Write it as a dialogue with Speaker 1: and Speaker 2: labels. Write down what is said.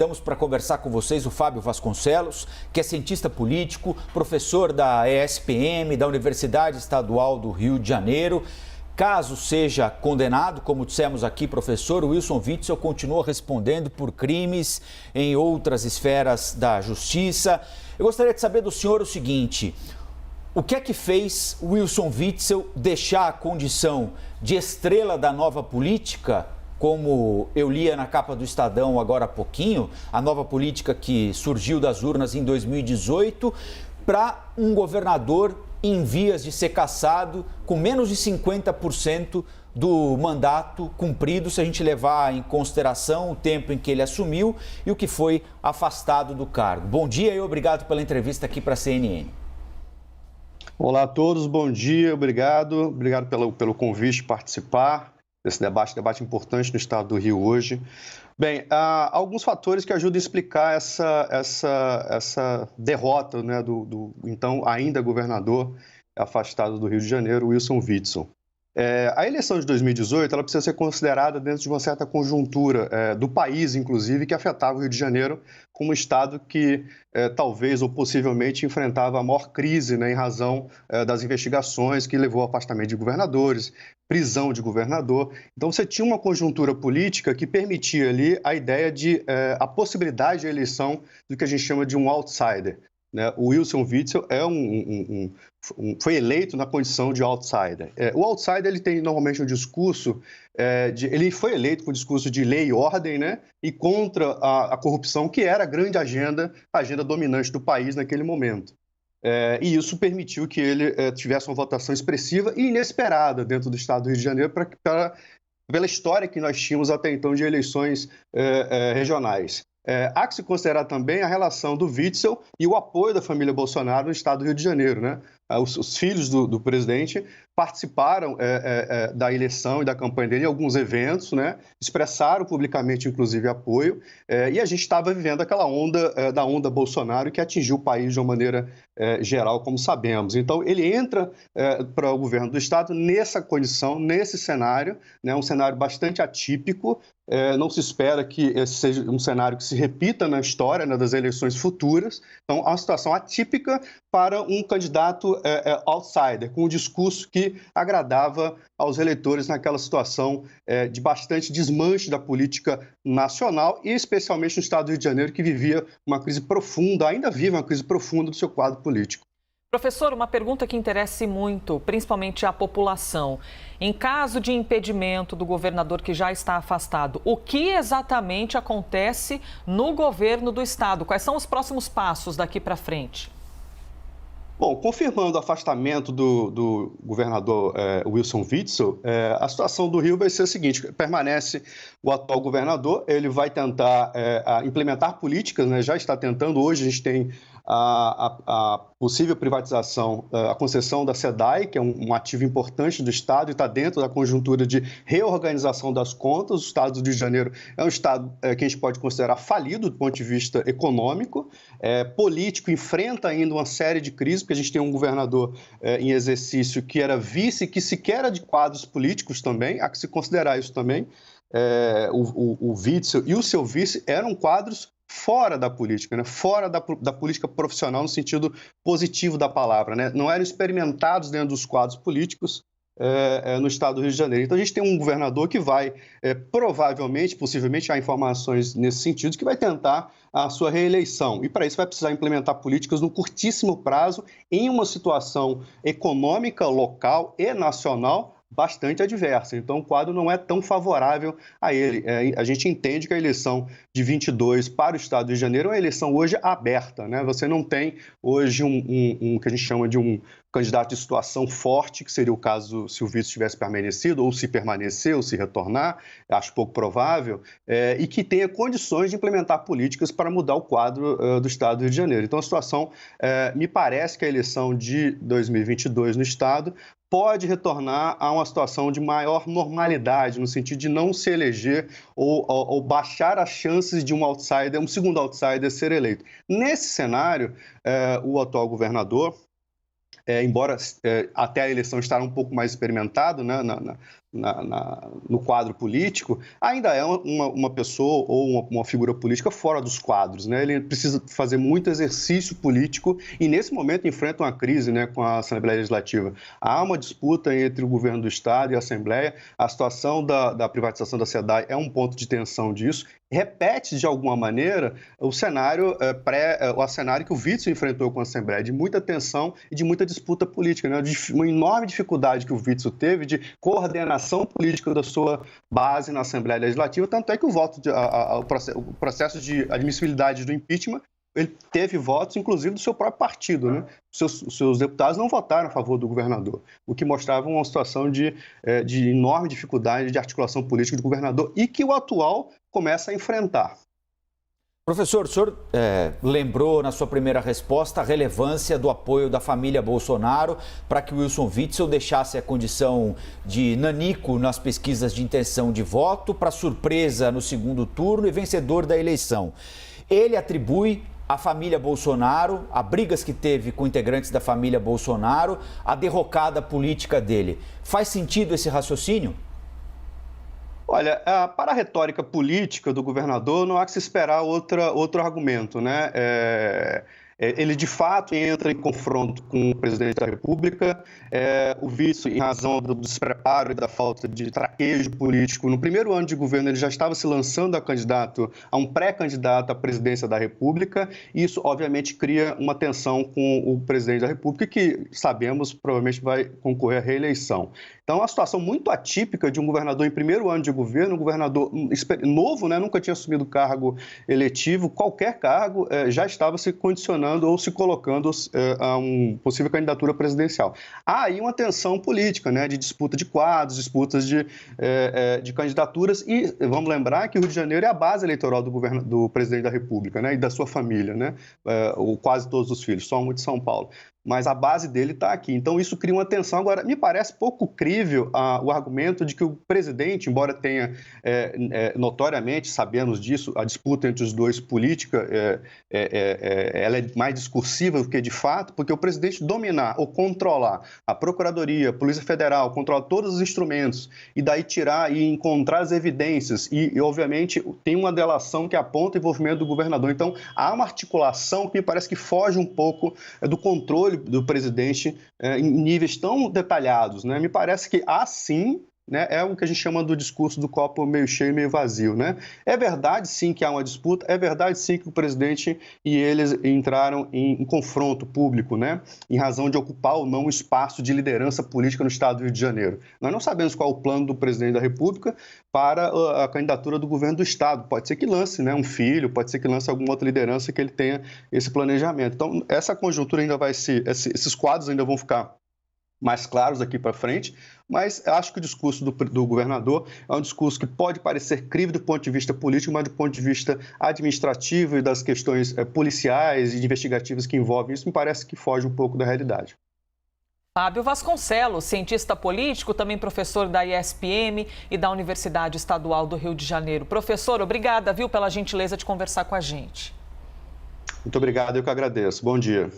Speaker 1: Estamos para conversar com vocês o Fábio Vasconcelos, que é cientista político, professor da ESPM, da Universidade Estadual do Rio de Janeiro. Caso seja condenado, como dissemos aqui, professor, Wilson Witzel continua respondendo por crimes em outras esferas da justiça. Eu gostaria de saber do senhor o seguinte: o que é que fez Wilson Witzel deixar a condição de estrela da nova política, como eu lia na capa do Estadão agora há pouquinho, a nova política que surgiu das urnas em 2018, para um governador em vias de ser cassado com menos de 50% do mandato cumprido, se a gente levar em consideração o tempo em que ele assumiu e o que foi afastado do cargo. Bom dia e obrigado pela entrevista aqui para a CNN.
Speaker 2: Olá a todos, bom dia, obrigado pelo convite de participar desse debate importante no estado do Rio hoje. Bem, há alguns fatores que ajudam a explicar essa derrota, né, do então ainda governador afastado do Rio de Janeiro, Wilson Witzel. A eleição de 2018 ela precisa ser considerada dentro de uma certa conjuntura do país, inclusive, que afetava o Rio de Janeiro como um estado que talvez ou possivelmente enfrentava a maior crise, né, em razão das investigações que levou ao afastamento de governadores, prisão de governador. Então você tinha uma conjuntura política que permitia ali a ideia de a possibilidade de eleição do que a gente chama de um outsider. Né? O Wilson Witzel foi eleito na condição de outsider. O outsider ele tem normalmente um discurso, ele foi eleito com um discurso de lei e ordem, né? E contra a corrupção, que era a grande agenda dominante do país naquele momento. E isso permitiu que ele tivesse uma votação expressiva e inesperada dentro do estado do Rio de Janeiro pela história que nós tínhamos até então de eleições regionais. Há que se considerar também a relação do Witzel e o apoio da família Bolsonaro no estado do Rio de Janeiro, né? Os filhos do presidente participaram da eleição e da campanha dele em alguns eventos, né? Expressaram publicamente, inclusive, apoio, e a gente estava vivendo aquela onda da onda Bolsonaro que atingiu o país de uma maneira geral, como sabemos. Então, ele entra para o governo do estado nessa condição, nesse cenário, né? Um cenário bastante atípico. Não se espera que esse seja um cenário que se repita na história, né, das eleições futuras. Então, é uma situação atípica para um candidato outsider, com um discurso que agradava aos eleitores naquela situação de bastante desmanche da política nacional e especialmente no estado do Rio de Janeiro, que vivia uma crise profunda, ainda vive uma crise profunda do seu quadro político.
Speaker 3: Professor, uma pergunta que interessa muito, principalmente à população. Em caso de impedimento do governador que já está afastado, o que exatamente acontece no governo do estado? Quais são os próximos passos daqui para frente?
Speaker 2: Bom, confirmando o afastamento do governador Wilson Witzel, a situação do Rio vai ser a seguinte: permanece o atual governador, ele vai tentar implementar políticas, né, já está tentando. Hoje a gente tem a possível privatização, a concessão da SEDAI, que é um ativo importante do estado e está dentro da conjuntura de reorganização das contas. O estado do Rio de Janeiro é um estado que a gente pode considerar falido do ponto de vista econômico, político, enfrenta ainda uma série de crises, porque a gente tem um governador em exercício que era vice, que sequer era de quadros políticos também, há que se considerar isso também. O Witzel e o seu vice eram quadros fora da política, né? Fora da política profissional no sentido positivo da palavra, né? Não eram experimentados dentro dos quadros políticos no estado do Rio de Janeiro. Então a gente tem um governador que vai, provavelmente, possivelmente, há informações nesse sentido, que vai tentar a sua reeleição. E para isso vai precisar implementar políticas no curtíssimo prazo em uma situação econômica local e nacional bastante adversa. Então, o quadro não é tão favorável a ele. A gente entende que a eleição de 22 para o estado do Rio de Janeiro é uma eleição hoje aberta, né? Você não tem hoje um que a gente chama de um candidato de situação forte, que seria o caso se o vice tivesse permanecido, ou se permanecer, ou se retornar, acho pouco provável, e que tenha condições de implementar políticas para mudar o quadro do estado do Rio de Janeiro. Então, a situação, me parece que a eleição de 2022 no estado pode retornar a uma situação de maior normalidade, no sentido de não se eleger ou baixar as chances de um segundo outsider ser eleito. Nesse cenário, o atual governador, embora até a eleição estará um pouco mais experimentado, né, no quadro político, ainda é uma pessoa ou uma figura política fora dos quadros, né? Ele precisa fazer muito exercício político e, nesse momento, enfrenta uma crise, né, com a Assembleia Legislativa. Há uma disputa entre o governo do Estado e a Assembleia. A situação da privatização da SEDAI é um ponto de tensão disso. Repete, de alguma maneira, o cenário que o Witzel enfrentou com a Assembleia, de muita tensão e de muita disputa política, né? De uma enorme dificuldade que o Witzel teve de coordenação política da sua base na Assembleia Legislativa, tanto é que o processo de admissibilidade do impeachment, ele teve votos, inclusive, do seu próprio partido, né? Seus deputados não votaram a favor do governador, o que mostrava uma situação de enorme dificuldade de articulação política do governador e que o atual começa a enfrentar.
Speaker 1: Professor, o senhor lembrou na sua primeira resposta a relevância do apoio da família Bolsonaro para que Wilson Witzel deixasse a condição de nanico nas pesquisas de intenção de voto para surpresa no segundo turno e vencedor da eleição. Ele atribui à família Bolsonaro, a brigas que teve com integrantes da família Bolsonaro, a derrocada política dele. Faz sentido esse raciocínio?
Speaker 2: Olha, para a retórica política do governador, não há que se esperar outro argumento, né? Ele, de fato, entra em confronto com o presidente da República. O Witzel, em razão do despreparo e da falta de traquejo político, no primeiro ano de governo ele já estava se lançando a um pré-candidato à presidência da República. E isso, obviamente, cria uma tensão com o presidente da República, que, sabemos, provavelmente vai concorrer à reeleição. Então, é uma situação muito atípica de um governador em primeiro ano de governo, um governador novo, né, nunca tinha assumido cargo eletivo, qualquer cargo, já estava se condicionando ou se colocando a uma possível candidatura presidencial. Há aí uma tensão política, né, de disputa de quadros, disputas de candidaturas e vamos lembrar que o Rio de Janeiro é a base eleitoral do presidente da República, né, e da sua família, né, ou quase todos os filhos, só um de São Paulo. Mas a base dele está aqui. Então, isso cria uma tensão. Agora, me parece pouco crível o argumento de que o presidente, embora tenha notoriamente, sabemos disso, a disputa entre os dois política, ela é mais discursiva do que de fato, porque o presidente dominar ou controlar a Procuradoria, a Polícia Federal, controlar todos os instrumentos e daí tirar e encontrar as evidências e obviamente, tem uma delação que aponta o envolvimento do governador. Então, há uma articulação que me parece que foge um pouco do controle do presidente em níveis tão detalhados, né? Me parece que há sim, né, é o que a gente chama do discurso do copo meio cheio e meio vazio, né? É verdade sim que há uma disputa, é verdade sim que o presidente e eles entraram em confronto público, né? Em razão de ocupar ou não o espaço de liderança política no estado do Rio de Janeiro. Nós não sabemos qual é o plano do presidente da República para a candidatura do governo do estado. Pode ser que lance, né, um filho, pode ser que lance alguma outra liderança que ele tenha esse planejamento. Então, essa conjuntura ainda esses quadros ainda vão ficar mais claros daqui para frente, mas acho que o discurso do governador é um discurso que pode parecer crível do ponto de vista político, mas do ponto de vista administrativo e das questões policiais e investigativas que envolvem isso, me parece que foge um pouco da realidade.
Speaker 3: Fábio Vasconcelos, cientista político, também professor da ESPM e da Universidade Estadual do Rio de Janeiro. Professor, obrigada, viu, pela gentileza de conversar com a gente.
Speaker 2: Muito obrigado, eu que agradeço. Bom dia.